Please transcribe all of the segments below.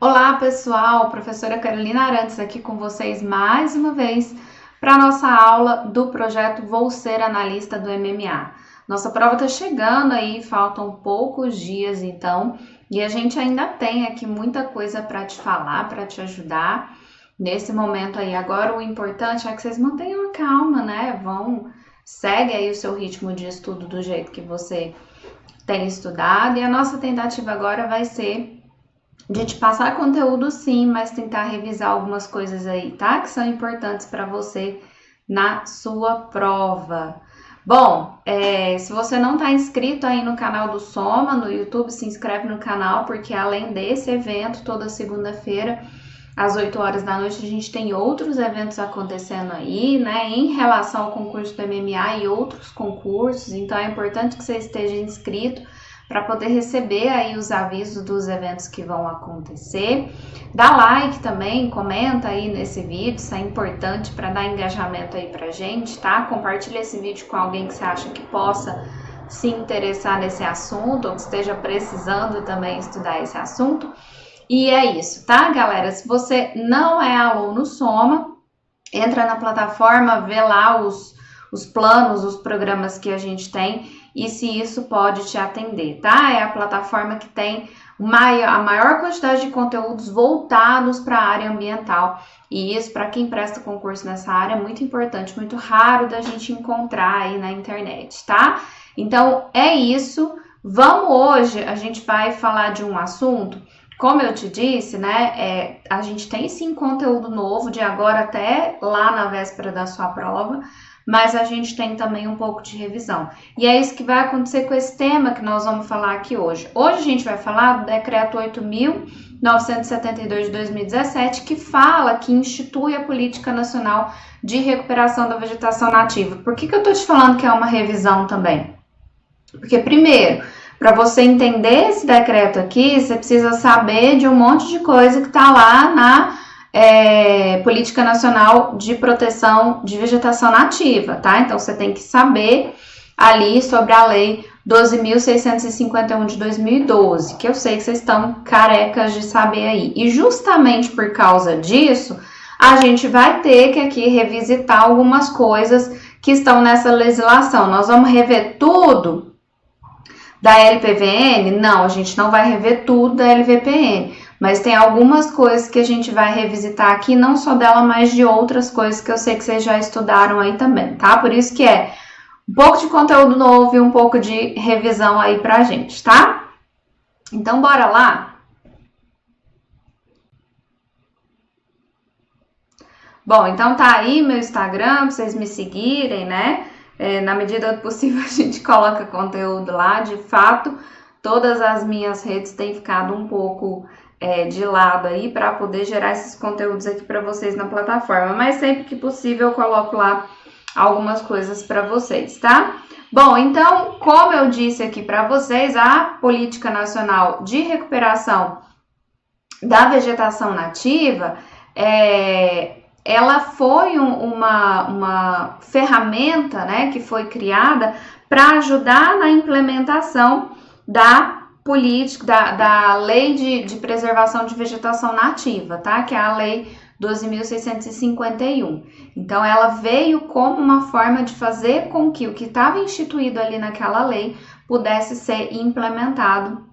Olá pessoal, professora Carolina Arantes aqui com vocês mais uma vez para a nossa aula do projeto Vou Ser Analista do MMA. Nossa prova está chegando aí, faltam poucos dias então, e a gente ainda tem aqui muita coisa para te falar, para te ajudar nesse momento aí. Agora o importante é que vocês mantenham a calma, né? Segue aí o seu ritmo de estudo do jeito que você tem estudado, e a nossa tentativa agora vai ser de te passar conteúdo sim, mas tentar revisar algumas coisas aí, tá? Que são importantes para você na sua prova. Bom, se você não está inscrito aí no canal do Soma, no YouTube, se inscreve no canal, porque além desse evento, toda segunda-feira, às 8 horas da noite, a gente tem outros eventos acontecendo aí, né? Em relação ao concurso do MMA e outros concursos, então é importante que você esteja inscrito para poder receber aí os avisos dos eventos que vão acontecer. Dá like também, comenta aí nesse vídeo, isso é importante para dar engajamento aí pra gente, tá? Compartilha esse vídeo com alguém que você acha que possa se interessar nesse assunto ou que esteja precisando também estudar esse assunto. E é isso, tá, galera? Se você não é aluno Soma, entra na plataforma, vê lá os planos, os programas que a gente tem e se isso pode te atender, tá? É a plataforma que tem a maior quantidade de conteúdos voltados para a área ambiental. E isso, para quem presta concurso nessa área, é muito importante, muito raro da gente encontrar aí na internet, tá? Então, é isso. Hoje, a gente vai falar de um assunto. Como eu te disse, né, a gente tem sim conteúdo novo de agora até lá na véspera da sua prova, mas a gente tem também um pouco de revisão. E é isso que vai acontecer com esse tema que nós vamos falar aqui hoje. Hoje a gente vai falar do Decreto 8.972 de 2017, que institui a Política Nacional de Recuperação da Vegetação Nativa. Por que eu tô te falando que é uma revisão também? Porque, primeiro, para você entender esse decreto aqui, você precisa saber de um monte de coisa que está lá na Política Nacional de Proteção de Vegetação Nativa, tá? Então, você tem que saber ali sobre a Lei 12.651 de 2012, que eu sei que vocês estão carecas de saber aí. E justamente por causa disso, a gente vai ter que aqui revisitar algumas coisas que estão nessa legislação. Nós vamos rever tudo da LPVN? Não, a gente não vai rever tudo da LVPN, mas tem algumas coisas que a gente vai revisitar aqui, não só dela, mas de outras coisas que eu sei que vocês já estudaram aí também, tá? Por isso que é um pouco de conteúdo novo e um pouco de revisão aí pra gente, tá? Então, bora lá? Bom, então tá aí meu Instagram pra vocês me seguirem, né? Na medida do possível a gente coloca conteúdo lá. De fato, todas as minhas redes têm ficado um pouco de lado aí para poder gerar esses conteúdos aqui para vocês na plataforma, mas sempre que possível eu coloco lá algumas coisas para vocês, tá? Bom, então, como eu disse aqui para vocês, a Política Nacional de Recuperação da Vegetação Nativa ela foi uma ferramenta, né, que foi criada para ajudar na implementação da política, da Lei de Preservação de Vegetação Nativa, tá? Que é a Lei 12.651. Então, ela veio como uma forma de fazer com que o que estava instituído ali naquela lei pudesse ser implementado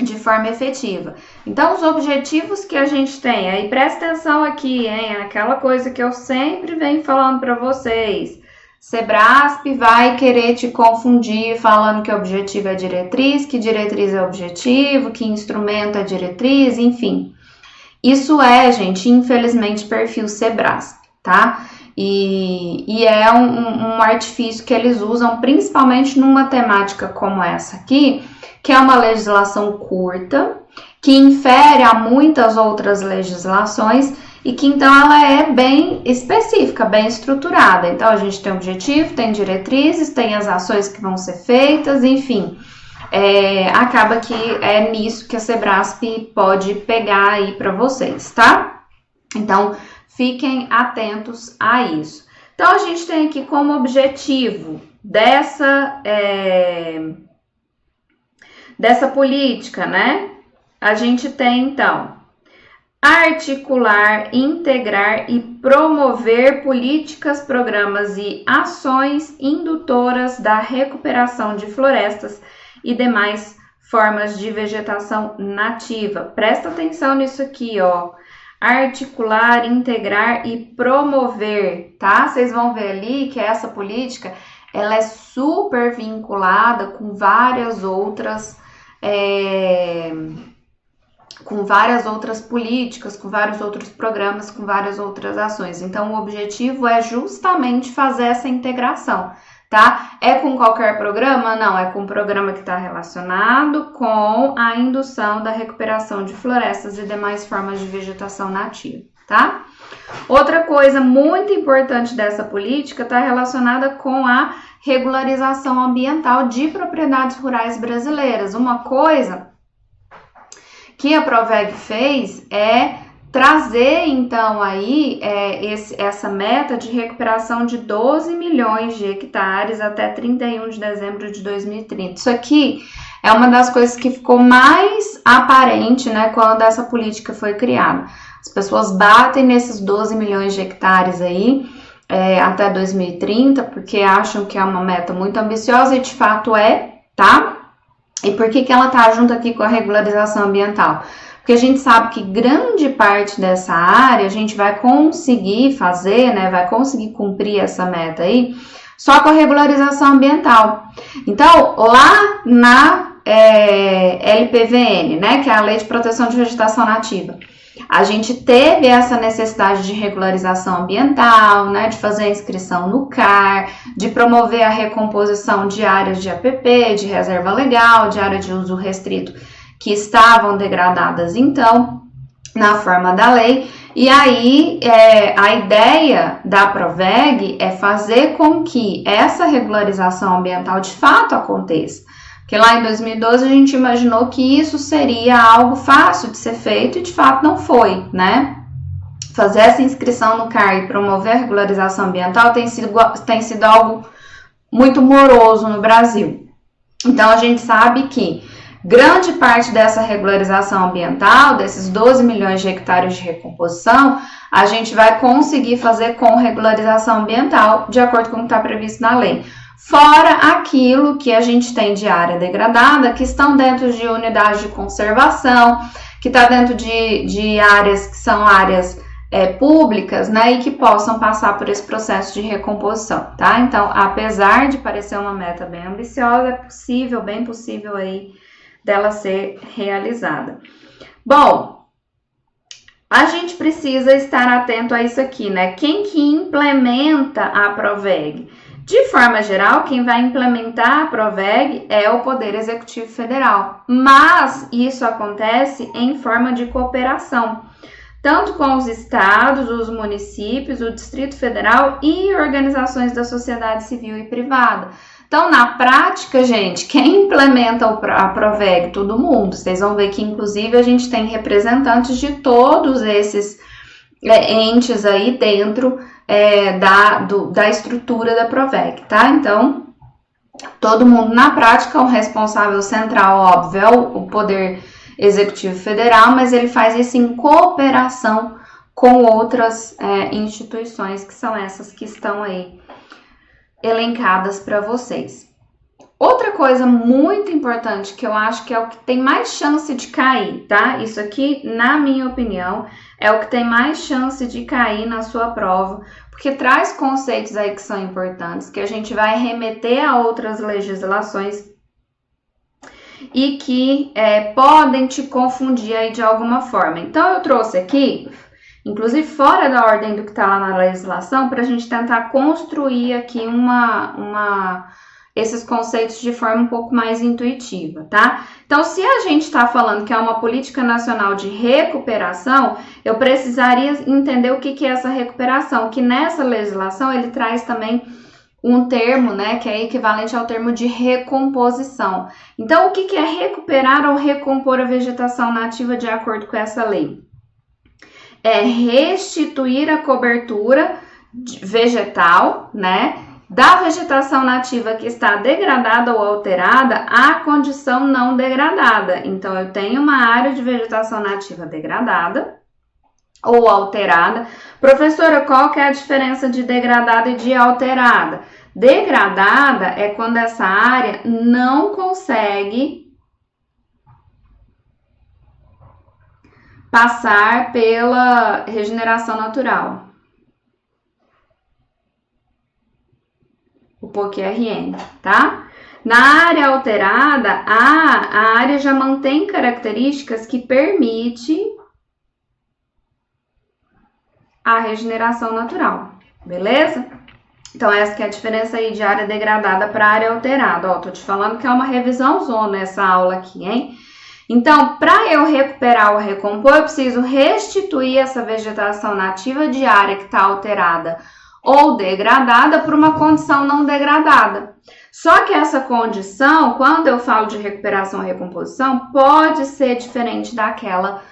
de forma efetiva. Então, os objetivos que a gente tem, aí presta atenção aqui, hein? Aquela coisa que eu sempre venho falando para vocês. Sebrasp vai querer te confundir falando que objetivo é diretriz, que diretriz é objetivo, que instrumento é diretriz, enfim. Isso gente, infelizmente, perfil Sebrasp, tá? E é um artifício que eles usam principalmente numa temática como essa aqui, que é uma legislação curta, que infere a muitas outras legislações e que então ela é bem específica, bem estruturada. Então a gente tem objetivo, tem diretrizes, tem as ações que vão ser feitas, enfim. Acaba que é nisso que a Sebrasp pode pegar aí para vocês, tá? Então, fiquem atentos a isso. Então, a gente tem aqui como objetivo dessa política, né? A gente tem, então, articular, integrar e promover políticas, programas e ações indutoras da recuperação de florestas e demais formas de vegetação nativa. Presta atenção nisso aqui, ó. Articular, integrar e promover, tá? Vocês vão ver ali que essa política, ela é super vinculada com várias outras políticas, com vários outros programas, com várias outras ações. Então, o objetivo é justamente fazer essa integração, tá? É com qualquer programa? Não, é com um programa que está relacionado com a indução da recuperação de florestas e demais formas de vegetação nativa, tá? Outra coisa muito importante dessa política está relacionada com a regularização ambiental de propriedades rurais brasileiras. Uma coisa que a Proveg fez é trazer, então, aí essa meta de recuperação de 12 milhões de hectares até 31 de dezembro de 2030. Isso aqui é uma das coisas que ficou mais aparente, né, quando essa política foi criada. As pessoas batem nesses 12 milhões de hectares aí até 2030, porque acham que é uma meta muito ambiciosa e de fato é, tá? E por que ela tá junto aqui com a regularização ambiental? Porque a gente sabe que grande parte dessa área a gente vai conseguir fazer, né, vai conseguir cumprir essa meta aí, só com a regularização ambiental. Então, lá na LPVN, né, que é a Lei de Proteção de Vegetação Nativa, a gente teve essa necessidade de regularização ambiental, né, de fazer a inscrição no CAR, de promover a recomposição de áreas de APP, de reserva legal, de área de uso restrito, que estavam degradadas, então, na forma da lei. E aí, a ideia da Proveg é fazer com que essa regularização ambiental de fato aconteça. Porque lá em 2012 a gente imaginou que isso seria algo fácil de ser feito e de fato não foi, né? Fazer essa inscrição no CAR e promover a regularização ambiental tem sido algo muito moroso no Brasil. Então a gente sabe que grande parte dessa regularização ambiental, desses 12 milhões de hectares de recomposição, a gente vai conseguir fazer com regularização ambiental, de acordo com o que está previsto na lei. Fora aquilo que a gente tem de área degradada, que estão dentro de unidades de conservação, que está dentro de áreas que são áreas públicas, né, e que possam passar por esse processo de recomposição, tá? Então, apesar de parecer uma meta bem ambiciosa, é possível, bem possível aí dela ser realizada. Bom, a gente precisa estar atento a isso aqui, né? Quem que implementa a Proveg? De forma geral, quem vai implementar a Proveg é o Poder Executivo Federal, mas isso acontece em forma de cooperação, tanto com os estados, os municípios, o Distrito Federal e organizações da sociedade civil e privada. Então, na prática, gente, quem implementa a Proveg? Todo mundo. Vocês vão ver que, inclusive, a gente tem representantes de todos esses entes aí dentro da estrutura da Proveg, tá? Então, todo mundo na prática, o responsável central, óbvio, é o Poder Executivo Federal, mas ele faz isso em cooperação com outras instituições, que são essas que estão aí elencadas para vocês. Outra coisa muito importante que eu acho que é o que tem mais chance de cair, tá? Isso aqui, na minha opinião, é o que tem mais chance de cair na sua prova, porque traz conceitos aí que são importantes, que a gente vai remeter a outras legislações e que podem te confundir aí de alguma forma. Então, eu trouxe aqui, inclusive fora da ordem do que está lá na legislação, para a gente tentar construir aqui esses conceitos de forma um pouco mais intuitiva, tá? Então, se a gente está falando que é uma política nacional de recuperação, eu precisaria entender o que é essa recuperação, que nessa legislação ele traz também um termo, né, que é equivalente ao termo de recomposição. Então, o que é recuperar ou recompor a vegetação nativa de acordo com essa lei? É restituir a cobertura vegetal, né, da vegetação nativa que está degradada ou alterada à condição não degradada. Então, eu tenho uma área de vegetação nativa degradada ou alterada. Professora, qual que é a diferença de degradada e de alterada? Degradada é quando essa área não consegue passar pela regeneração natural. O POC-RN, tá? Na área alterada, a área já mantém características que permitem a regeneração natural, beleza? Então, essa que é a diferença aí de área degradada para área alterada. Ó, tô te falando que é uma revisão zona essa aula aqui, hein? Então, para eu recuperar ou recompor, eu preciso restituir essa vegetação nativa de área que está alterada ou degradada para uma condição não degradada. Só que essa condição, quando eu falo de recuperação ou recomposição, pode ser diferente daquela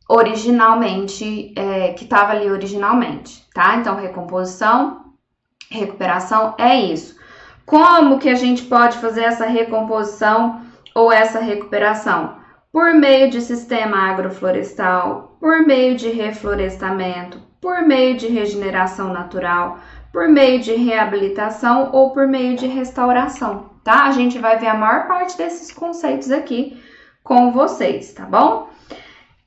originalmente, que estava ali originalmente, tá? Então, recomposição, recuperação é isso. Como que a gente pode fazer essa recomposição ou essa recuperação? Por meio de sistema agroflorestal, por meio de reflorestamento, por meio de regeneração natural, por meio de reabilitação ou por meio de restauração, tá? A gente vai ver a maior parte desses conceitos aqui com vocês, tá bom? O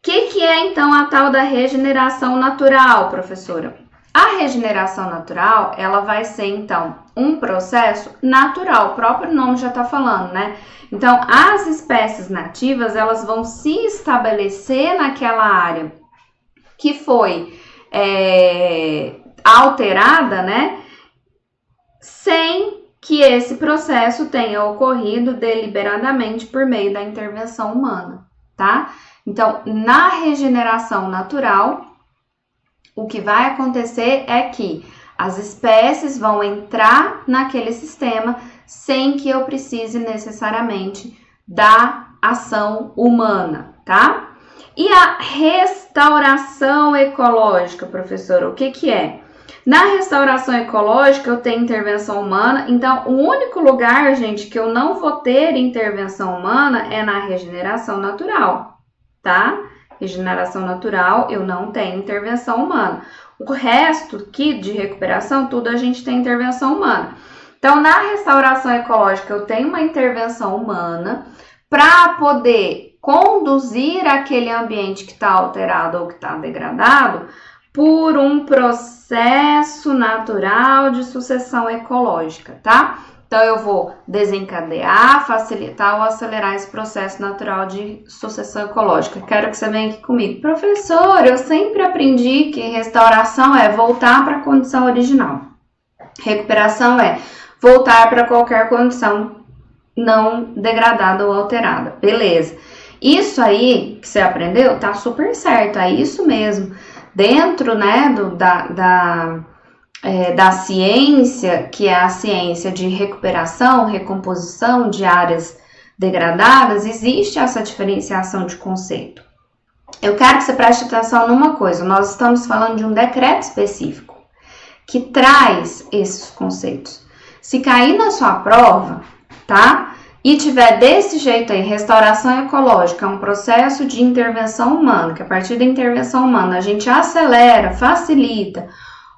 que é, então, a tal da regeneração natural, professora? A regeneração natural, ela vai ser, então, um processo natural, o próprio nome já está falando, né? Então, as espécies nativas, elas vão se estabelecer naquela área que foi alterada, né? Sem que esse processo tenha ocorrido deliberadamente por meio da intervenção humana, tá? Então, na regeneração natural, o que vai acontecer é que as espécies vão entrar naquele sistema sem que eu precise necessariamente da ação humana, tá? E a restauração ecológica, professora, o que é? Na restauração ecológica, eu tenho intervenção humana, então o único lugar, gente, que eu não vou ter intervenção humana é na regeneração natural, tá? Regeneração natural, eu não tenho intervenção humana. O resto aqui de recuperação, tudo a gente tem intervenção humana. Então, na restauração ecológica, eu tenho uma intervenção humana para poder conduzir aquele ambiente que está alterado ou que está degradado por um processo natural de sucessão ecológica, tá? Então, eu vou desencadear, facilitar ou acelerar esse processo natural de sucessão ecológica. Quero que você venha aqui comigo. Professor, eu sempre aprendi que restauração é voltar para a condição original. Recuperação é voltar para qualquer condição não degradada ou alterada. Beleza. Isso aí que você aprendeu tá super certo, é isso mesmo. Dentro, né, da ciência, que é a ciência de recuperação, recomposição de áreas degradadas, existe essa diferenciação de conceito. Eu quero que você preste atenção numa coisa, nós estamos falando de um decreto específico que traz esses conceitos. Se cair na sua prova, tá? E tiver desse jeito aí, restauração ecológica, é um processo de intervenção humana, que a partir da intervenção humana a gente acelera, facilita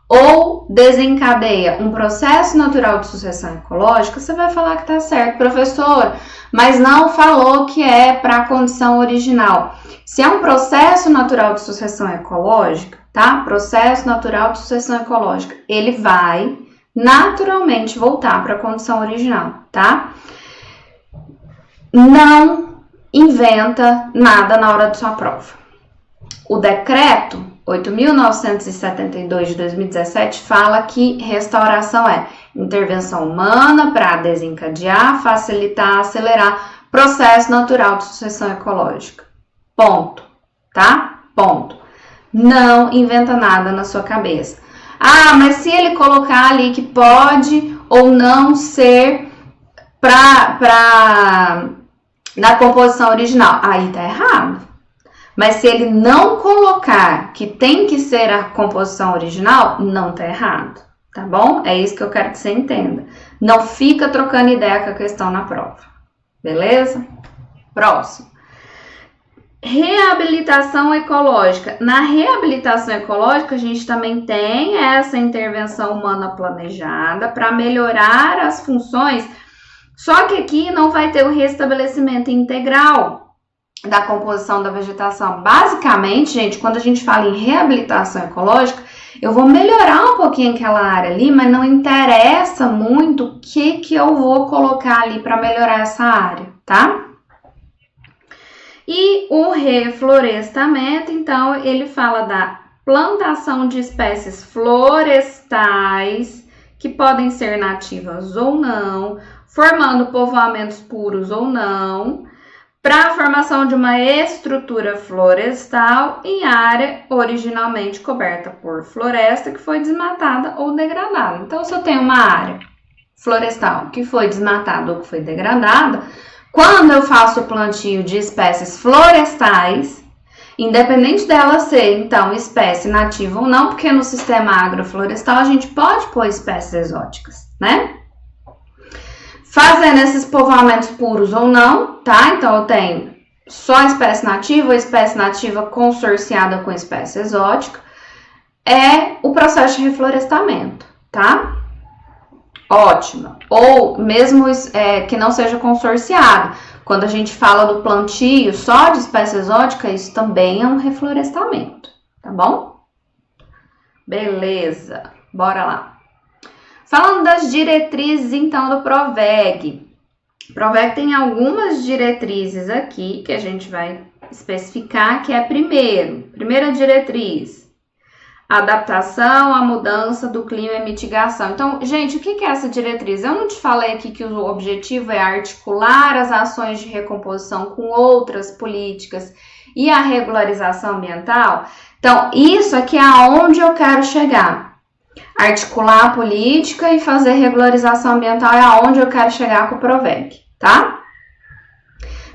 ou desencadeia um processo natural de sucessão ecológica, você vai falar que tá certo, professor, mas não falou que é para a condição original. Se é um processo natural de sucessão ecológica, tá? Processo natural de sucessão ecológica, ele vai naturalmente voltar para a condição original, tá? Não inventa nada na hora de sua prova. O decreto 8.972 de 2017 fala que restauração é intervenção humana para desencadear, facilitar, acelerar processo natural de sucessão ecológica. Ponto, tá? Ponto. Não inventa nada na sua cabeça. Ah, mas se ele colocar ali que pode ou não ser na composição original, aí tá errado. Mas se ele não colocar que tem que ser a composição original, não tá errado, tá bom? É isso que eu quero que você entenda. Não fica trocando ideia com a questão na prova, beleza? Próximo. Reabilitação ecológica. Na reabilitação ecológica, a gente também tem essa intervenção humana planejada para melhorar as funções, só que aqui não vai ter o restabelecimento integral da composição da vegetação. Basicamente, gente, quando a gente fala em reabilitação ecológica, eu vou melhorar um pouquinho aquela área ali, mas não interessa muito o que eu vou colocar ali para melhorar essa área, tá? E o reflorestamento, então, ele fala da plantação de espécies florestais, que podem ser nativas ou não, formando povoamentos puros ou não, para a formação de uma estrutura florestal em área originalmente coberta por floresta que foi desmatada ou degradada. Então, se eu tenho uma área florestal que foi desmatada ou que foi degradada, quando eu faço o plantio de espécies florestais, independente dela ser, então, espécie nativa ou não, porque no sistema agroflorestal a gente pode pôr espécies exóticas, né? Fazendo esses povoamentos puros ou não, tá? Então, eu tenho só espécie nativa ou espécie nativa consorciada com espécie exótica. É o processo de reflorestamento, tá? Ótimo. Ou mesmo que não seja consorciado. Quando a gente fala do plantio só de espécie exótica, isso também é um reflorestamento, tá bom? Beleza, bora lá. Falando das diretrizes, então, do PROVEG. O PROVEG tem algumas diretrizes aqui que a gente vai especificar, que é primeira diretriz, adaptação à mudança do clima e mitigação. Então, gente, o que é essa diretriz? Eu não te falei aqui que o objetivo é articular as ações de recomposição com outras políticas e a regularização ambiental? Então, isso aqui é aonde eu quero chegar. Articular a política e fazer regularização ambiental é aonde eu quero chegar com o PROVEG, tá?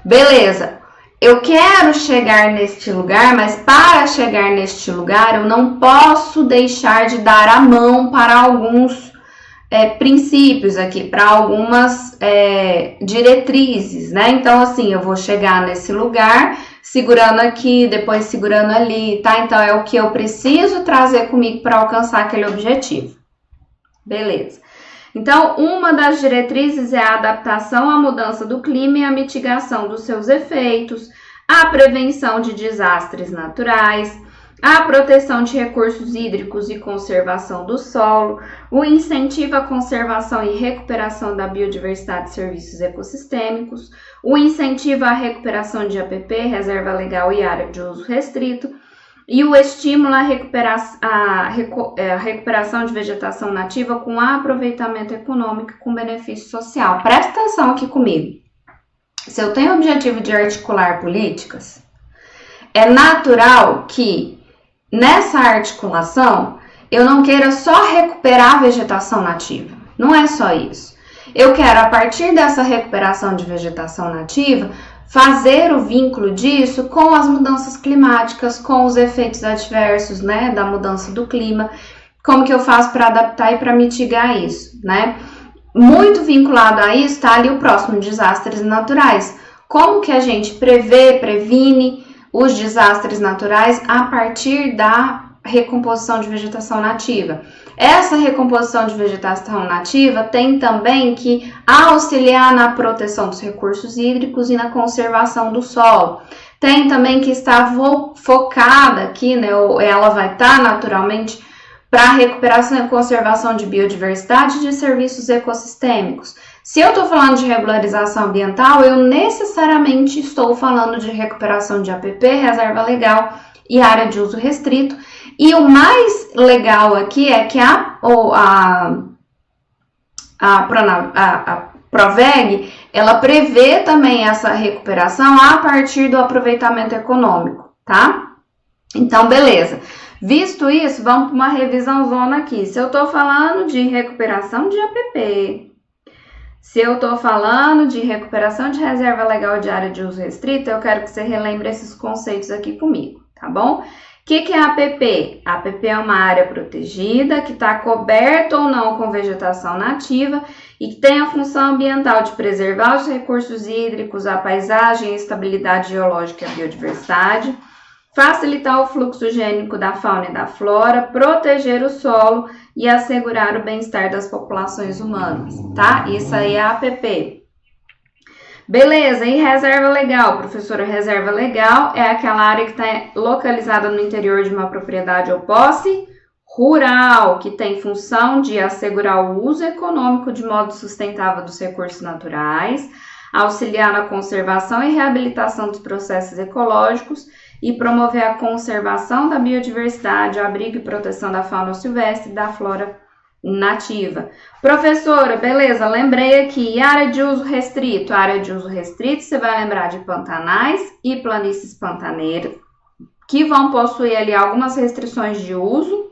Beleza. Eu quero chegar neste lugar, mas para chegar neste lugar eu não posso deixar de dar a mão para alguns princípios aqui, para algumas diretrizes, né? Então, assim, eu vou chegar nesse lugar segurando aqui, depois segurando ali, tá? Então, é o que eu preciso trazer comigo para alcançar aquele objetivo. Beleza. Então, uma das diretrizes é a adaptação à mudança do clima e a mitigação dos seus efeitos, a prevenção de desastres naturais, a proteção de recursos hídricos e conservação do solo, o incentivo à conservação e recuperação da biodiversidade e serviços ecossistêmicos, o incentivo à recuperação de APP, reserva legal e área de uso restrito, e o estímulo à recuperação de vegetação nativa com aproveitamento econômico com benefício social. Presta atenção aqui comigo. Se eu tenho o objetivo de articular políticas, é natural que nessa articulação eu não queira só recuperar a vegetação nativa. Não é só isso. Eu quero, a partir dessa recuperação de vegetação nativa, fazer o vínculo disso com as mudanças climáticas, com os efeitos adversos, né, da mudança do clima. Como que eu faço para adaptar e para mitigar isso, né? Muito vinculado a isso está ali o próximo, desastres naturais. Como que a gente previne os desastres naturais a partir da recomposição de vegetação nativa? Essa recomposição de vegetação nativa tem também que auxiliar na proteção dos recursos hídricos e na conservação do solo. Tem também que estar focada aqui, né, ou ela vai estar naturalmente para a recuperação e conservação de biodiversidade e de serviços ecossistêmicos. Se eu estou falando de regularização ambiental, eu necessariamente estou falando de recuperação de APP, reserva legal e área de uso restrito. E o mais legal aqui é que a PROVEG, ela prevê também essa recuperação a partir do aproveitamento econômico, tá? Então, beleza. Visto isso, vamos para uma revisão zona aqui. Se eu estou falando de recuperação de APP, se eu estou falando de recuperação de reserva legal de área de uso restrito, eu quero que você relembre esses conceitos aqui comigo, tá bom? que é a APP? A APP é uma área protegida que está coberta ou não com vegetação nativa e que tem a função ambiental de preservar os recursos hídricos, a paisagem, a estabilidade geológica e a biodiversidade, facilitar o fluxo gênico da fauna e da flora, proteger o solo e assegurar o bem-estar das populações humanas, tá? Isso aí é a APP. Beleza, e reserva legal? Professora, reserva legal é aquela área que está localizada no interior de uma propriedade ou posse rural, que tem função de assegurar o uso econômico de modo sustentável dos recursos naturais, auxiliar na conservação e reabilitação dos processos ecológicos e promover a conservação da biodiversidade, abrigo e proteção da fauna silvestre e da flora nativa. Professora, beleza, lembrei aqui, área de uso restrito. Área de uso restrito, você vai lembrar de pantanais e planícies pantaneiras, que vão possuir ali algumas restrições de uso.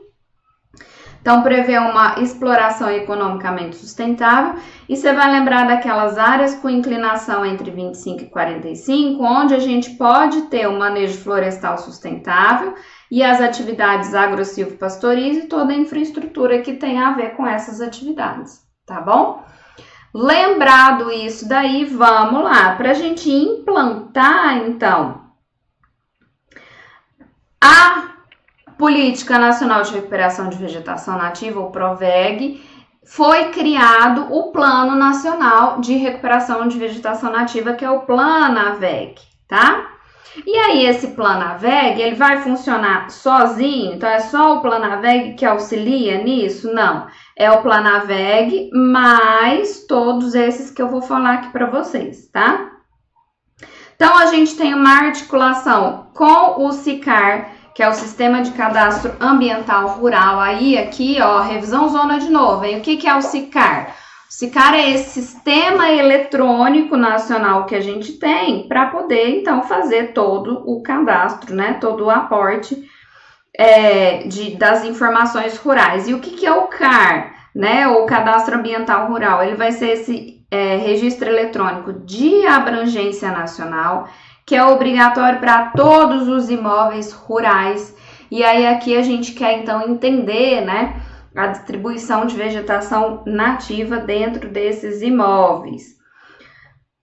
Então, prevê uma exploração economicamente sustentável. E você vai lembrar daquelas áreas com inclinação entre 25 e 45, onde a gente pode ter um manejo florestal sustentável e as atividades agro-silvopastoris e toda a infraestrutura que tem a ver com essas atividades, tá bom? Lembrado isso daí, vamos lá, para a gente implantar, então, a Política Nacional de Recuperação de Vegetação Nativa, o PROVEG, foi criado o Plano Nacional de Recuperação de Vegetação Nativa, que é o PLANAVEG, tá? E aí, esse PLANAVEG, ele vai funcionar sozinho? Então, é só o PLANAVEG que auxilia nisso? Não. É o PLANAVEG mais todos esses que eu vou falar aqui para vocês, tá? Então, a gente tem uma articulação com o SICAR, que é o Sistema de Cadastro Ambiental Rural. Aí, aqui, ó, revisão zona de novo, hein? O que é o SICAR? O SICAR é esse sistema eletrônico nacional que a gente tem para poder, então, fazer todo o cadastro, né? Todo o aporte das informações rurais. E o que é o CAR, né? O Cadastro Ambiental Rural? Ele vai ser esse registro eletrônico de abrangência nacional, que é obrigatório para todos os imóveis rurais. E aí aqui a gente quer então entender, né, a distribuição de vegetação nativa dentro desses imóveis.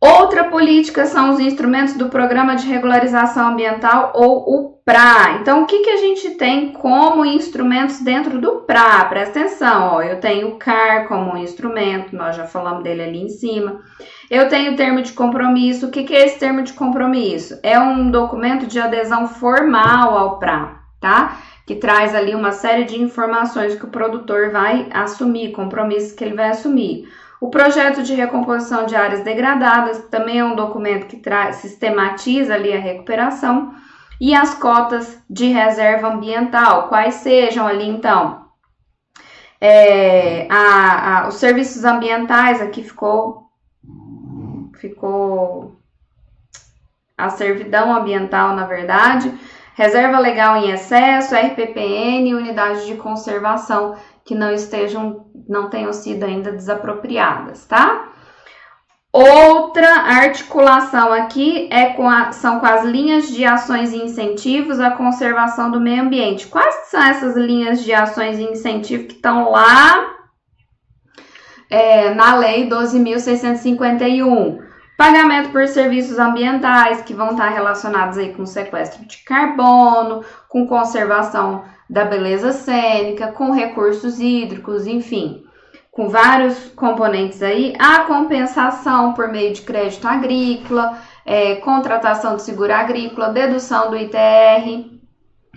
Outra política são os instrumentos do Programa de Regularização Ambiental, ou o PRA. Então, o que a gente tem como instrumentos dentro do PRA? Presta atenção, ó, eu tenho o CAR como instrumento, nós já falamos dele ali em cima. Eu tenho o termo de compromisso. O que é esse termo de compromisso? É um documento de adesão formal ao PRA, tá? Que traz ali uma série de informações que o produtor vai assumir, compromissos que ele vai assumir. O projeto de recomposição de áreas degradadas também é um documento que sistematiza ali a recuperação. E as cotas de reserva ambiental, quais sejam ali então? Os serviços ambientais, aqui ficou a servidão ambiental, na verdade, reserva legal em excesso, RPPN, unidades de conservação que não tenham sido ainda desapropriadas, tá? Outra articulação aqui são com as linhas de ações e incentivos à conservação do meio ambiente. Quais são essas linhas de ações e incentivos que estão lá na Lei 12.651? Pagamento por serviços ambientais, que vão estar relacionados aí com sequestro de carbono, com conservação da beleza cênica, com recursos hídricos, enfim, com vários componentes aí. A compensação por meio de crédito agrícola, contratação de seguro agrícola, dedução do ITR,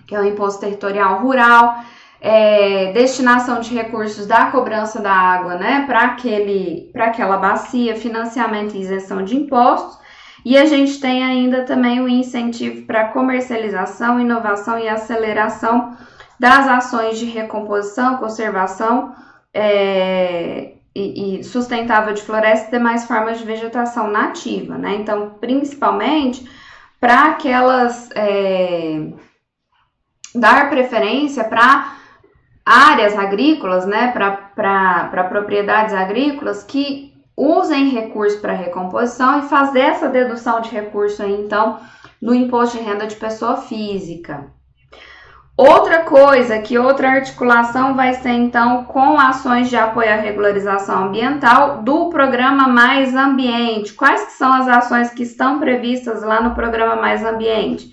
que é o Imposto Territorial Rural, destinação de recursos da cobrança da água, né, para aquela bacia, financiamento e isenção de impostos. E a gente tem ainda também o incentivo para comercialização, inovação e aceleração das ações de recomposição, conservação e sustentável de floresta e demais formas de vegetação nativa, né? Então, principalmente para aquelas dar preferência para áreas agrícolas, né? Para propriedades agrícolas que usem recursos para recomposição e fazer essa dedução de recurso aí, então, no imposto de renda de pessoa física. Outra coisa, que outra articulação vai ser então com ações de apoio à regularização ambiental do programa Mais Ambiente. Quais que são as ações que estão previstas lá no programa Mais Ambiente?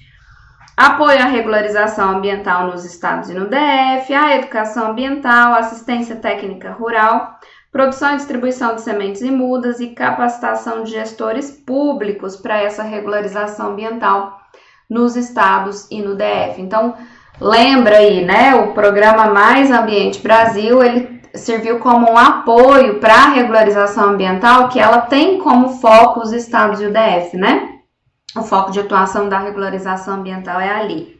Apoio à regularização ambiental nos estados e no DF, a educação ambiental, assistência técnica rural, produção e distribuição de sementes e mudas e capacitação de gestores públicos para essa regularização ambiental nos estados e no DF. Então, lembra aí, né? O programa Mais Ambiente Brasil, ele serviu como um apoio para a regularização ambiental, que ela tem como foco os estados e o DF, né? O foco de atuação da regularização ambiental é ali.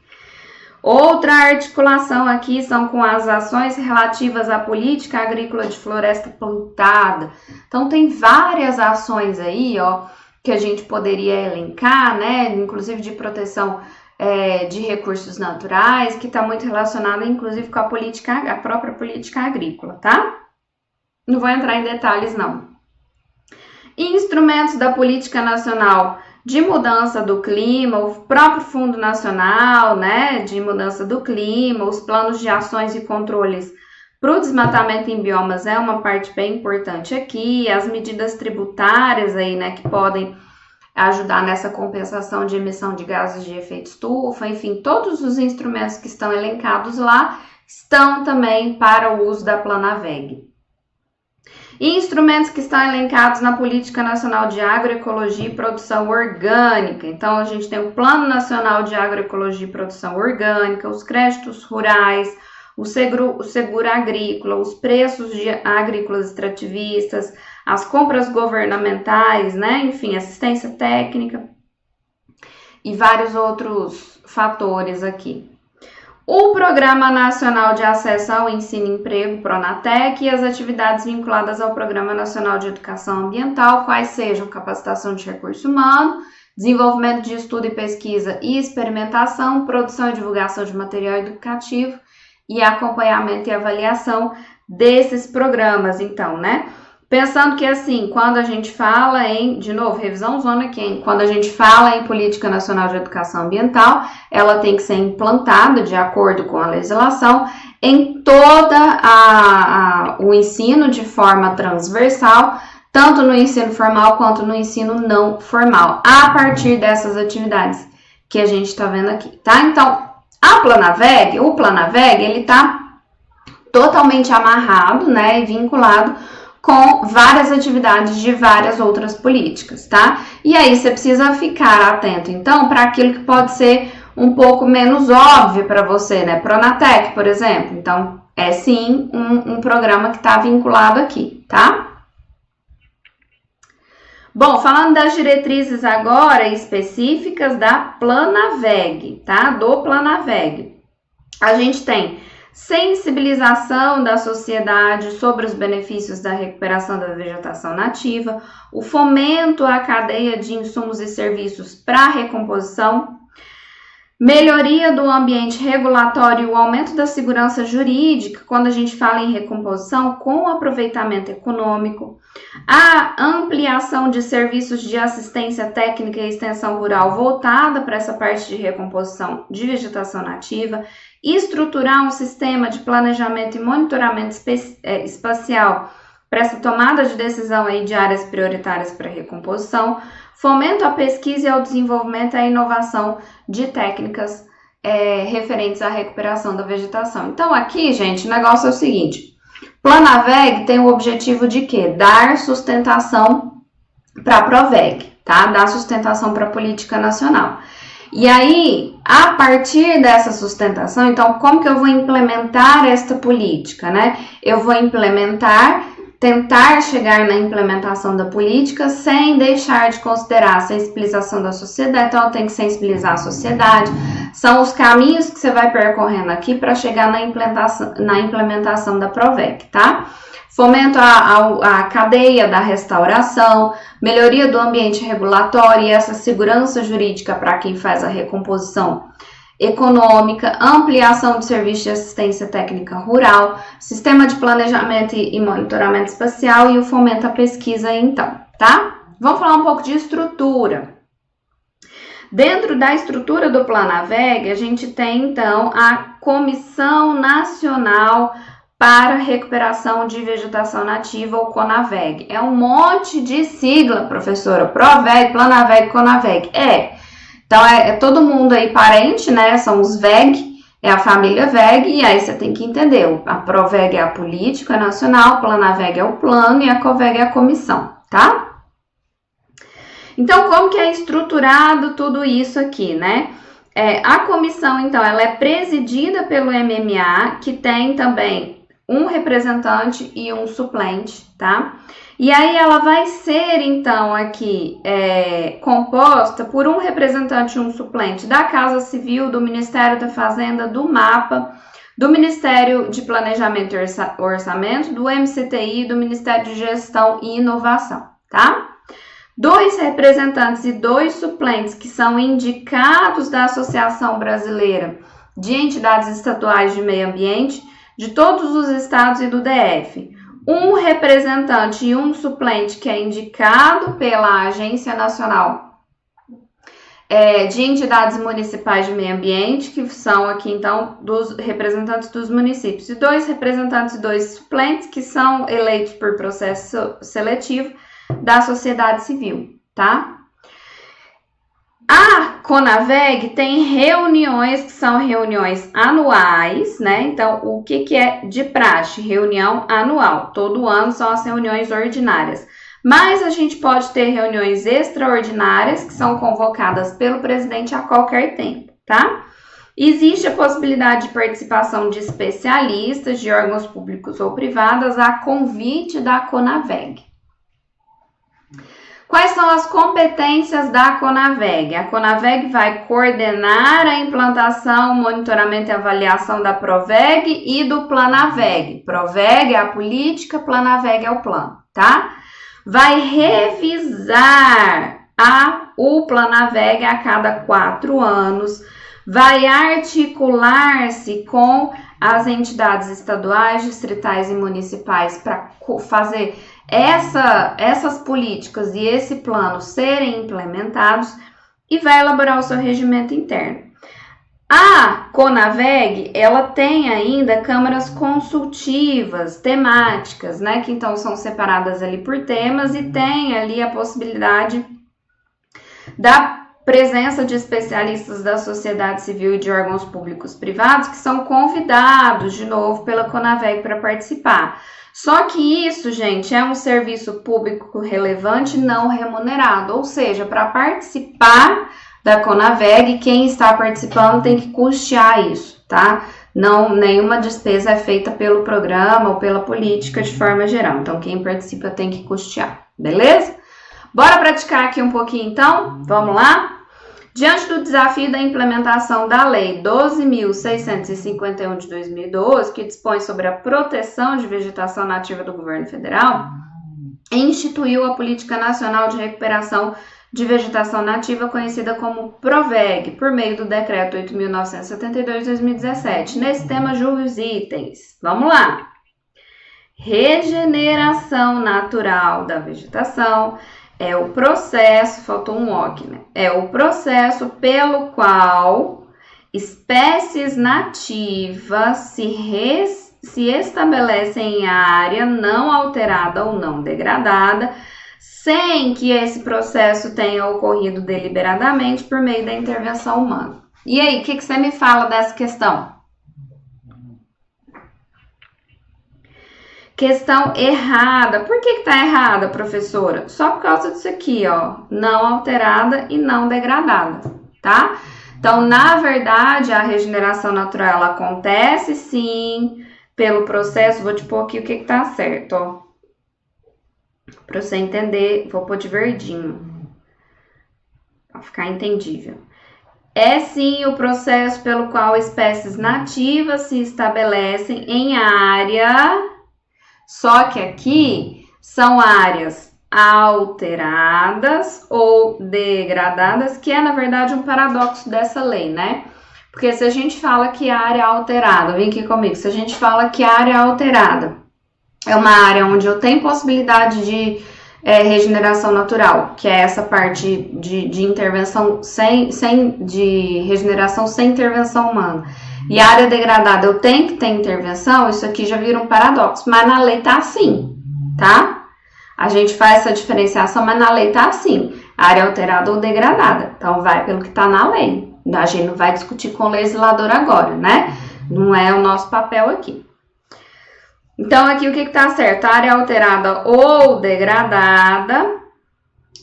Outra articulação aqui são com as ações relativas à política agrícola de floresta plantada. Então, tem várias ações aí, ó, que a gente poderia elencar, né? Inclusive de proteção de recursos naturais, que está muito relacionada, inclusive, com a própria política agrícola, tá? Não vou entrar em detalhes, não. Instrumentos da política nacional de mudança do clima, o próprio Fundo Nacional, né, de mudança do clima, os planos de ações e controles para o desmatamento em biomas é uma parte bem importante aqui, as medidas tributárias aí, né, que podem ajudar nessa compensação de emissão de gases de efeito estufa, enfim, todos os instrumentos que estão elencados lá estão também para o uso da Planaveg. E instrumentos que estão elencados na Política Nacional de Agroecologia e Produção Orgânica. Então, a gente tem o Plano Nacional de Agroecologia e Produção Orgânica, os créditos rurais, o seguro agrícola, os preços de agrícolas extrativistas, as compras governamentais, né? Enfim, assistência técnica e vários outros fatores aqui. O Programa Nacional de Acesso ao Ensino e Emprego, Pronatec, e as atividades vinculadas ao Programa Nacional de Educação Ambiental, quais sejam capacitação de recurso humano, desenvolvimento de estudo e pesquisa e experimentação, produção e divulgação de material educativo e acompanhamento e avaliação desses programas, então, né? Pensando que, assim, quando a gente fala de novo, revisão zona aqui, quando a gente fala em Política Nacional de Educação Ambiental, ela tem que ser implantada de acordo com a legislação em toda o ensino de forma transversal, tanto no ensino formal quanto no ensino não formal, a partir dessas atividades que a gente está vendo aqui, tá? Então, o Planaveg, ele está totalmente amarrado, né, e vinculado com várias atividades de várias outras políticas, tá? E aí você precisa ficar atento, então, para aquilo que pode ser um pouco menos óbvio para você, né? Pronatec, por exemplo. Então, é sim um programa que está vinculado aqui, tá? Bom, falando das diretrizes agora específicas da Planaveg, tá? Do Planaveg. A gente tem sensibilização da sociedade sobre os benefícios da recuperação da vegetação nativa, o fomento à cadeia de insumos e serviços para a recomposição, melhoria do ambiente regulatório e o aumento da segurança jurídica, quando a gente fala em recomposição, com aproveitamento econômico, a ampliação de serviços de assistência técnica e extensão rural voltada para essa parte de recomposição de vegetação nativa, estruturar um sistema de planejamento e monitoramento espacial para essa tomada de decisão aí de áreas prioritárias para recomposição, fomento à pesquisa e ao desenvolvimento e à inovação de técnicas referentes à recuperação da vegetação. Então aqui, gente, o negócio é o seguinte, Planaveg tem o objetivo de quê? Dar sustentação para a Proveg, tá? Dar sustentação para a política nacional. E aí, a partir dessa sustentação, então, como que eu vou implementar esta política, né? Eu vou tentar chegar na implementação da política sem deixar de considerar a sensibilização da sociedade. Então, eu tenho que sensibilizar a sociedade. São os caminhos que você vai percorrendo aqui para chegar na implementação da Proveg, tá? Fomento à cadeia da restauração, melhoria do ambiente regulatório e essa segurança jurídica para quem faz a recomposição econômica, ampliação de serviços de assistência técnica rural, sistema de planejamento e monitoramento espacial e o fomento à pesquisa, então, tá? Vamos falar um pouco de estrutura. Dentro da estrutura do Planaveg, a gente tem, então, a Comissão Nacional para Recuperação de Vegetação Nativa, ou CONAVEG. É um monte de sigla, professora. PROVEG, Planaveg, CONAVEG. Então, é todo mundo aí parente, né? São os VEG, é a família VEG, e aí você tem que entender. A PROVEG é a política nacional, o Planaveg é o plano e a COVEG é a comissão, tá? Então, como que é estruturado tudo isso aqui, né? A comissão, então, ela é presidida pelo MMA, que tem também um representante e um suplente, tá? E aí ela vai ser, então, aqui composta por um representante e um suplente da Casa Civil, do Ministério da Fazenda, do MAPA, do Ministério de Planejamento e Orçamento, do MCTI, do Ministério de Gestão e Inovação, tá? 2 representantes e 2 suplentes que são indicados da Associação Brasileira de Entidades Estaduais de Meio Ambiente, de todos os estados e do DF. Um representante e um suplente que é indicado pela Agência Nacional de Entidades Municipais de Meio Ambiente, que são aqui, então, dos representantes dos municípios. E 2 representantes e 2 suplentes que são eleitos por processo seletivo da sociedade civil, tá? A CONAVEG tem reuniões que são reuniões anuais, né? Então, o que é de praxe? Reunião anual. Todo ano são as reuniões ordinárias. Mas a gente pode ter reuniões extraordinárias que são convocadas pelo presidente a qualquer tempo, tá? Existe a possibilidade de participação de especialistas de órgãos públicos ou privados a convite da CONAVEG. Quais são as competências da CONAVEG? A CONAVEG vai coordenar a implantação, monitoramento e avaliação da PROVEG e do Planaveg. PROVEG é a política, Planaveg é o plano, tá? Vai revisar o Planaveg a cada 4 anos, vai articular-se com as entidades estaduais, distritais e municipais para fazer essas políticas e esse plano serem implementados e vai elaborar o seu regimento interno. A CONAVEG, ela tem ainda câmaras consultivas, temáticas, né, que então são separadas ali por temas e tem ali a possibilidade da presença de especialistas da sociedade civil e de órgãos públicos privados que são convidados de novo pela CONAVEG para participar. Só que isso, gente, é um serviço público relevante não remunerado, ou seja, para participar da CONAVEG, quem está participando tem que custear isso, tá? Não, nenhuma despesa é feita pelo programa ou pela política de forma geral, então quem participa tem que custear, beleza? Bora praticar aqui um pouquinho então? Vamos lá? Diante do desafio da implementação da Lei 12.651 de 2012, que dispõe sobre a proteção de vegetação nativa do governo federal, instituiu a Política Nacional de Recuperação de Vegetação Nativa, conhecida como PROVEG, por meio do Decreto 8.972 de 2017. Nesse tema, os itens. Vamos lá! Regeneração natural da vegetação. É o processo, faltou um OK, né? É o processo pelo qual espécies nativas se estabelecem em área não alterada ou não degradada, sem que esse processo tenha ocorrido deliberadamente por meio da intervenção humana. E aí, o que você me fala dessa questão? Questão errada. Por que tá errada, professora? Só por causa disso aqui, ó. Não alterada e não degradada, tá? Então, na verdade, a regeneração natural, ela acontece, sim, pelo processo. Vou te pôr aqui o que tá certo, ó. Pra você entender, vou pôr de verdinho. Pra ficar entendível. É, sim, o processo pelo qual espécies nativas se estabelecem em área... Só que aqui são áreas alteradas ou degradadas, que é, na verdade, um paradoxo dessa lei, né? Porque se a gente fala que a área alterada, vem aqui comigo, se a gente fala que a área alterada é uma área onde eu tenho possibilidade de regeneração natural, que é essa parte de intervenção de regeneração sem intervenção humana. E área degradada, eu tenho que ter intervenção, isso aqui já vira um paradoxo, mas na lei tá assim, tá? A gente faz essa diferenciação, mas na lei tá assim, área alterada ou degradada. Então, vai pelo que tá na lei. A gente não vai discutir com o legislador agora, né? Não é o nosso papel aqui. Então, aqui o que tá certo? Área alterada ou degradada,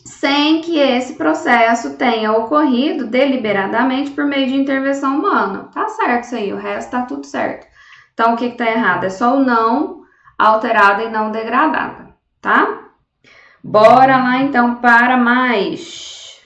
sem que esse processo tenha ocorrido deliberadamente por meio de intervenção humana. Tá certo isso aí, o resto tá tudo certo. Então, o que tá errado? É só o não alterada e não degradada, tá? Bora lá, então, para mais.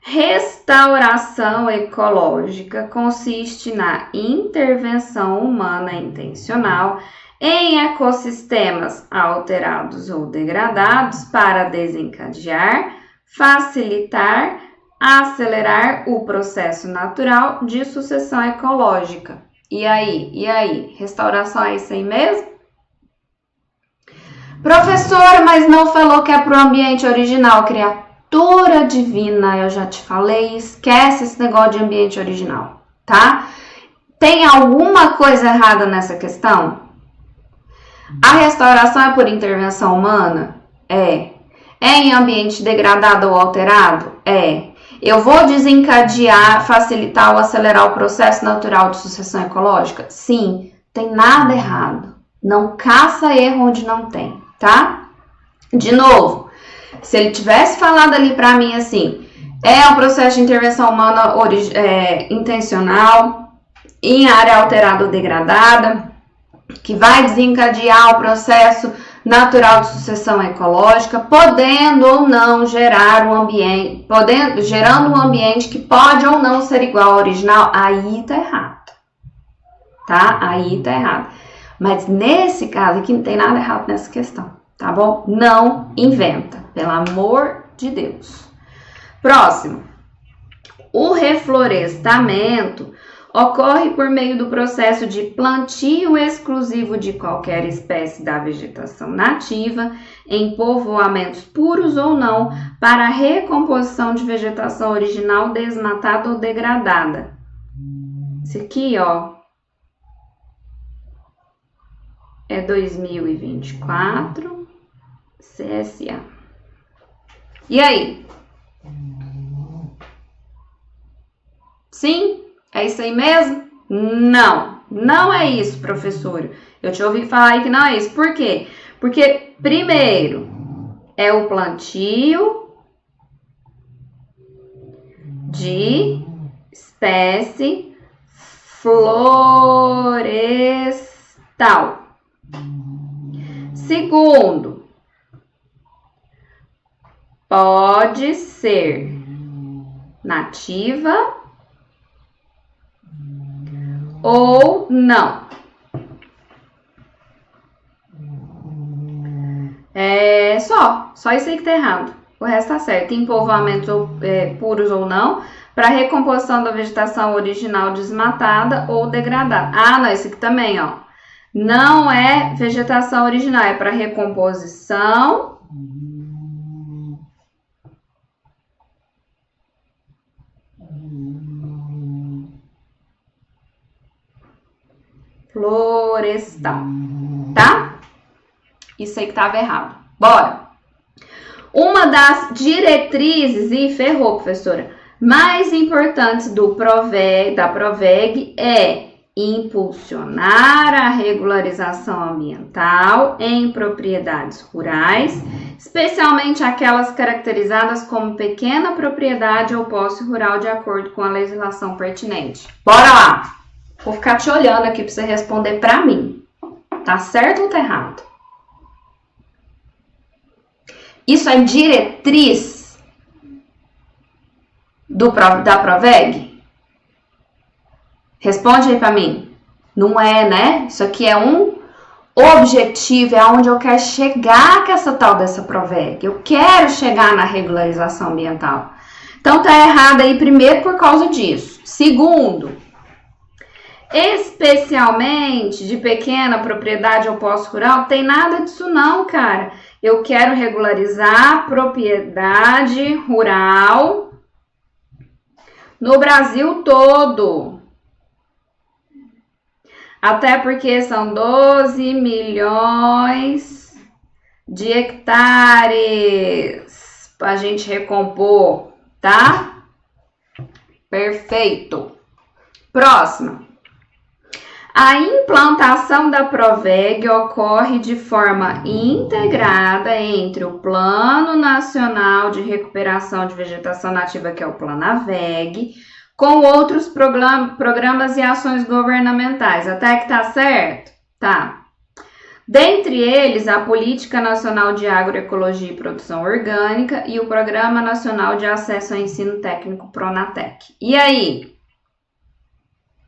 Restauração ecológica consiste na intervenção humana intencional em ecossistemas alterados ou degradados para desencadear, facilitar, acelerar o processo natural de sucessão ecológica. E aí? Restauração é isso aí mesmo? Professora, mas não falou que é para o ambiente original, criatura divina, eu já te falei, esquece esse negócio de ambiente original, tá? Tem alguma coisa errada nessa questão? A restauração é por intervenção humana? É. É em ambiente degradado ou alterado? É. Eu vou desencadear, facilitar ou acelerar o processo natural de sucessão ecológica? Sim. Tem nada errado. Não caça erro onde não tem, tá? De novo, se ele tivesse falado ali pra mim assim, é um processo de intervenção humana intencional, em área alterada ou degradada, que vai desencadear o processo natural de sucessão ecológica, podendo ou não gerar um ambiente, gerando um ambiente que pode ou não ser igual ao original, aí tá errado, tá? Aí tá errado. Mas nesse caso aqui não tem nada errado nessa questão, tá bom? Não inventa, pelo amor de Deus. Próximo. O reflorestamento ocorre por meio do processo de plantio exclusivo de qualquer espécie da vegetação nativa em povoamentos puros ou não para a recomposição de vegetação original desmatada ou degradada. Isso aqui, ó, é 2024, CSA. E aí? Sim? É isso aí mesmo? Não, não é isso, professora. Eu te ouvi falar aí que não é isso. Por quê? Porque, primeiro, é o plantio de espécie florestal. Segundo, pode ser nativa ou não. É só isso aí que tá errado. O resto tá certo. Em povoamentos puros ou não, para recomposição da vegetação original desmatada ou degradada. Ah, não, esse aqui também, ó. Não é vegetação original, é para recomposição florestal, tá? Isso aí que tava errado. Bora! Uma das diretrizes, e ferrou, professora, mais importantes da Proveg é impulsionar a regularização ambiental em propriedades rurais, especialmente aquelas caracterizadas como pequena propriedade ou posse rural de acordo com a legislação pertinente. Bora lá! Vou ficar te olhando aqui para você responder para mim. Tá certo ou tá errado? Isso é diretriz da Proveg? Responde aí para mim. Não é, né? Isso aqui é um objetivo, é onde eu quero chegar com essa tal dessa Proveg. Eu quero chegar na regularização ambiental. Então tá errado aí primeiro por causa disso. Segundo, especialmente de pequena propriedade ou posse rural, tem nada disso não, cara. Eu quero regularizar propriedade rural no Brasil todo. Até porque são 12 milhões de hectares para a gente recompor, tá? Perfeito. Próxima. A implantação da Proveg ocorre de forma integrada entre o Plano Nacional de Recuperação de Vegetação Nativa, que é o Planaveg, com outros programas e ações governamentais. Até que tá certo? Tá. Dentre eles, a Política Nacional de Agroecologia e Produção Orgânica e o Programa Nacional de Acesso ao Ensino Técnico Pronatec. E aí?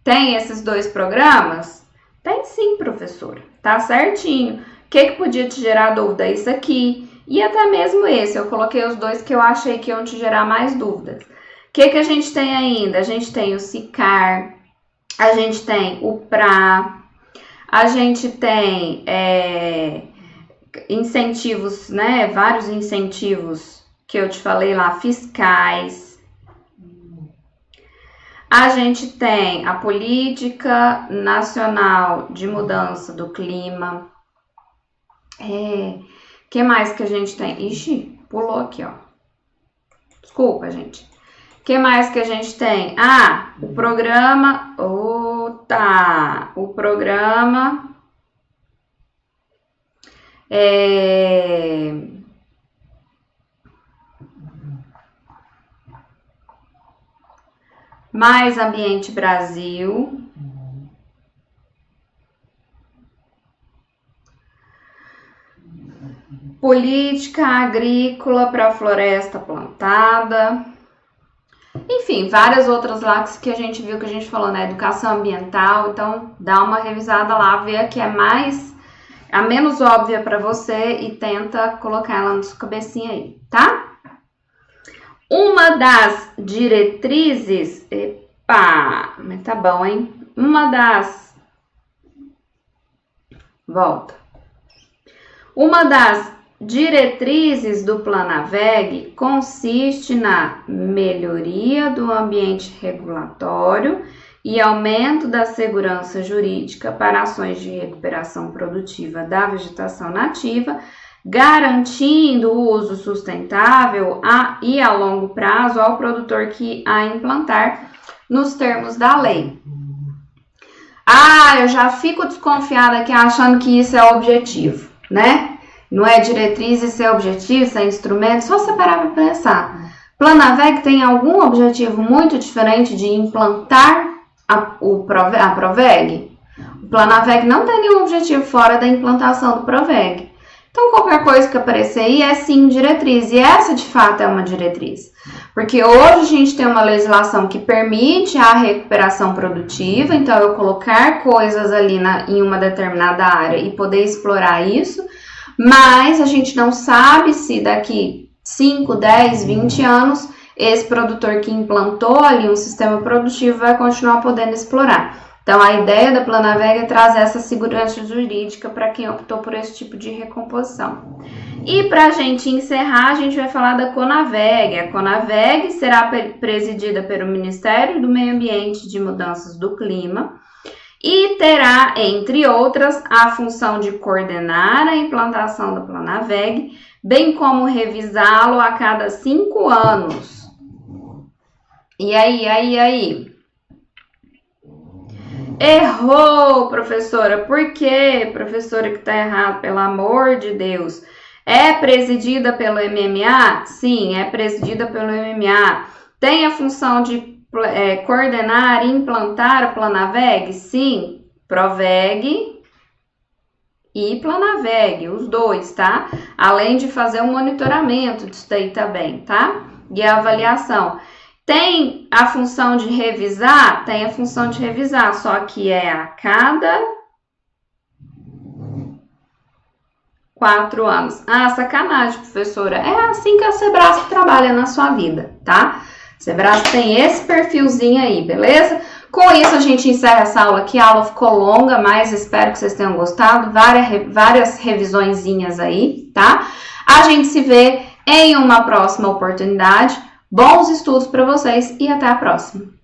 Tem esses dois programas? Tem sim, professora. Tá certinho. O que podia te gerar dúvida? Isso aqui. E até mesmo esse. Eu coloquei os dois que eu achei que iam te gerar mais dúvidas. O que a gente tem ainda? A gente tem o SICAR, a gente tem o PRA, a gente tem incentivos, né? Vários incentivos que eu te falei lá, fiscais. A gente tem a Política Nacional de Mudança do Clima. Que mais que a gente tem? Ixi, pulou aqui, ó. Desculpa, gente. O que mais que a gente tem? Ah, o programa... O programa... Mais Ambiente Brasil. Política Agrícola para a Floresta Plantada. Enfim, várias outras lá que a gente viu, que a gente falou, né? Educação ambiental. Então, dá uma revisada lá, vê a que é a menos óbvia para você e tenta colocar ela na sua cabecinha aí, tá? Uma das diretrizes... Epa! Mas tá bom, hein? Uma das diretrizes do Planaveg consiste na melhoria do ambiente regulatório e aumento da segurança jurídica para ações de recuperação produtiva da vegetação nativa, garantindo o uso sustentável e a longo prazo ao produtor que a implantar nos termos da lei. Eu já fico desconfiada aqui achando que isso é objetivo, né? Não é diretriz, isso é objetivo, isso é instrumento. Só você parar para pensar. Planaveg tem algum objetivo muito diferente de implantar a Proveg? O Planaveg não tem nenhum objetivo fora da implantação do Proveg. Então, qualquer coisa que aparecer aí é sim diretriz. E essa, de fato, é uma diretriz. Porque hoje a gente tem uma legislação que permite a recuperação produtiva. Então, eu colocar coisas ali em uma determinada área e poder explorar isso. Mas a gente não sabe se daqui 5, 10, 20 anos, esse produtor que implantou ali um sistema produtivo vai continuar podendo explorar. Então, a ideia da Planaveg é trazer essa segurança jurídica para quem optou por esse tipo de recomposição. E para a gente encerrar, a gente vai falar da Conaveg. A Conaveg será presidida pelo Ministério do Meio Ambiente e de Mudanças do Clima e terá, entre outras, a função de coordenar a implantação da Planaveg, bem como revisá-lo a cada 5 anos. E aí? Errou, professora. Por quê, professora, que está errado? Pelo amor de Deus. É presidida pelo MMA? Sim, é presidida pelo MMA. Tem a função de coordenar e implantar a Planaveg? Sim, Proveg e Planaveg, os dois, tá? Além de fazer um monitoramento disso daí também, tá? E a avaliação. Tem a função de revisar? Tem a função de revisar, só que é a cada 4 anos. Sacanagem, professora. É assim que a Sebrasp trabalha na sua vida, tá? Sebrasp tem esse perfilzinho aí, beleza? Com isso, a gente encerra essa aula aqui. A aula ficou longa, mas espero que vocês tenham gostado. Várias revisõezinhas aí, tá? A gente se vê em uma próxima oportunidade. Bons estudos para vocês e até a próxima!